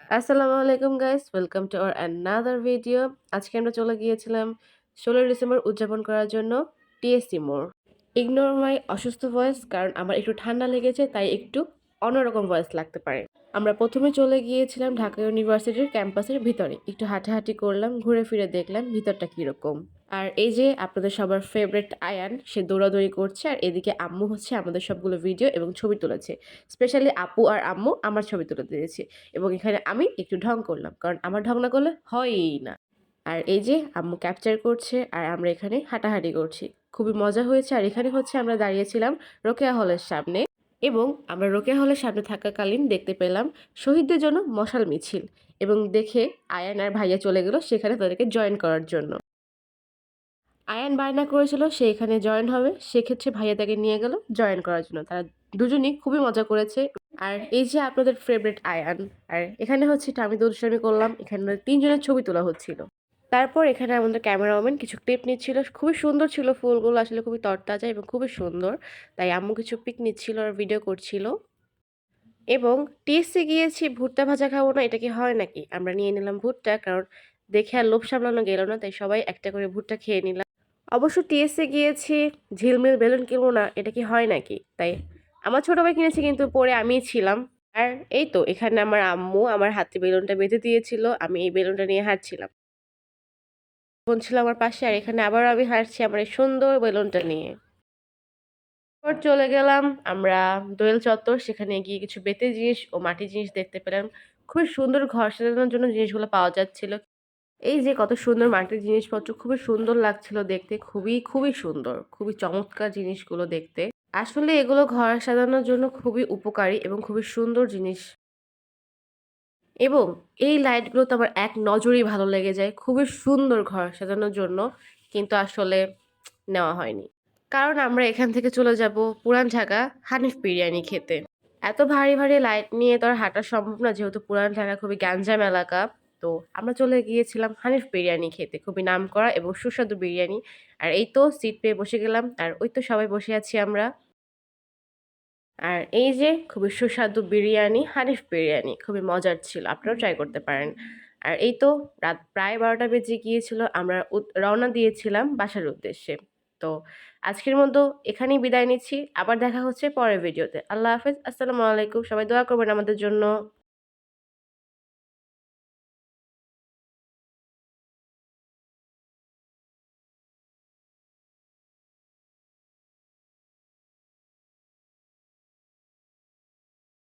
আসসালামু আলাইকুম guys, welcome to our another video. আজকে আমরা চলে গিয়েছিলাম 16ই ডিসেম্বর উদযাপন করার জন্য টিএসসি মোড়। ইগনোর মাই অসুস্থ ভয়েস, কারণ আমার একটু ঠান্ডা লেগেছে, তাই একটু অন্যরকম ভয়েস লাগতে পারে। আমরা প্রথমে চলে গিয়েছিলাম ঢাকা ইউনিভার্সিটির ক্যাম্পাসের ভিতরে, একটু হাঁটাহাঁটি করলাম, ঘুরে ফিরে দেখলাম ভিতরটা কীরকম। আর এই যে আপনাদের সবার ফেভারিট আয়ান, সে দৌড়াদৌড়ি করছে, আর এদিকে আম্মু হচ্ছে আমাদের সবগুলো ভিডিও এবং ছবি তুলেছে। স্পেশালি আপু আর আম্মু আমার ছবি তুলে দিয়েছে, এবং এখানে আমি একটু ঢং করলাম, কারণ আমার ঢং না করলে হয়ই না। আর এই যে আম্মু ক্যাপচার করছে আর আমরা এখানে হাঁটাহাঁটি করছি, খুবই মজা হয়েছে। আর এখানে হচ্ছে আমরা দাঁড়িয়েছিলাম রোকেয়া হলের সামনে, এবং আমরা রোকেয়া হলের সামনে থাকাকালীন দেখতে পেলাম শহীদদের জন্য মশাল মিছিল, এবং দেখে আয়ান আর ভাইয়া চলে গেল সেখানে তাদেরকে জয়েন করার জন্য। আয়ান বায়না করেছিল সে এখানে জয়েন হবে, সেক্ষেত্রে ভাইয়া তাকে নিয়ে গেল জয়েন করার জন্য। তারা দুজনই খুবই মজা করেছে। আর এই যে আপনাদের ফেভারিট আয়ান, আর এখানে হচ্ছে আমি দুষ্টামি করলাম, এখানে তিনজনের ছবি তোলা হচ্ছিল। তারপর এখানে আমাদের ক্যামেরাম্যান কিছু ক্লিপ নিচ্ছিল, খুবই সুন্দর ছিল, ফুলগুলো আসলে খুবই তরতাজা এবং খুবই সুন্দর। তাই আম্মু কিছু পিক নিচ্ছিল আর ভিডিও করছিল। এবং টিএসসি গিয়েছি ভুট্টা ভাজা খাবো না, এটা কি হয় নাকি? আমরা নিয়ে নিলাম ভুট্টা, কারণ দেখে আর লোভ সামলানো গেল না, তাই সবাই একটা করে ভুট্টা খেয়ে নিলাম। অবশ্য টিএসসি গিয়েছি ঝিলমিল বেলুন কিনবো না, এটা কি হয় নাকি? তাই আমার ছোট ভাই কিনেছে, কিন্তু পরে আমিই ছিলাম। আর এই তো এখানে আমার আম্মু আমার হাতে বেলুনটা বেঁধে দিয়েছিল, আমি এই বেলুনটা নিয়ে হাঁটছিলাম। বোন ছিল আমার পাশে, আর এখানে আবার আমি হাঁটছি আমার এই সুন্দর বেলুনটা নিয়ে। এরপর চলে গেলাম আমরা দোয়েল চত্বর, সেখানে গিয়ে কিছু বেতের জিনিস ও মাটির জিনিস দেখতে পেলাম। খুবই সুন্দর ঘর সাজানোর জন্য জিনিসগুলো পাওয়া যাচ্ছিল। এই যে কত সুন্দর মাটির জিনিসপত্র, খুবই সুন্দর লাগছিল দেখতে, খুবই খুবই সুন্দর, খুবই চমৎকার জিনিসগুলো দেখতে। আসলে এগুলো ঘর সাজানোর জন্য খুবই উপকারী এবং খুবই সুন্দর জিনিস। এবং এই লাইটগুলো তো আমার এক নজরেই ভালো লেগে যায়, খুবই সুন্দর ঘর সাজানোর জন্য, কিন্তু আসলে নেওয়া হয়নি। কারণ আমরা এখান থেকে চলে যাব পুরান ঢাকা হানিফ বিরিয়ানি খেতে। এত ভারী ভারী লাইট নিয়ে তো আর হাঁটা সম্ভব না, যেহেতু পুরান ঢাকা খুবই গ্যাঞ্জাম এলাকা। তো আমরা চলে গিয়েছিলাম হানিফ বিরিয়ানি খেতে, খুবই নামকরা এবং সুস্বাদু বিরিয়ানি। আর এই তো সিট পেয়ে বসে গেলাম, আর ওই তো সবাই বসে আছি আমরা। আর এই যে খুবই সুস্বাদু বিরিয়ানি, হানিফ বিরিয়ানি খুবই মজার ছিল, আপনারাও ট্রাই করতে পারেন। আর এই তো রাত প্রায় 12টা বেজে গিয়েছিল, আমরা রওনা দিয়েছিলাম বাসার উদ্দেশ্যে। তো আজকের মতো এখানেই বিদায় নিচ্ছি, আবার দেখা হচ্ছে পরের ভিডিওতে। আল্লাহ হাফেজ, আসসালামু আলাইকুম, সবাই দোয়া করবেন আমাদের জন্য।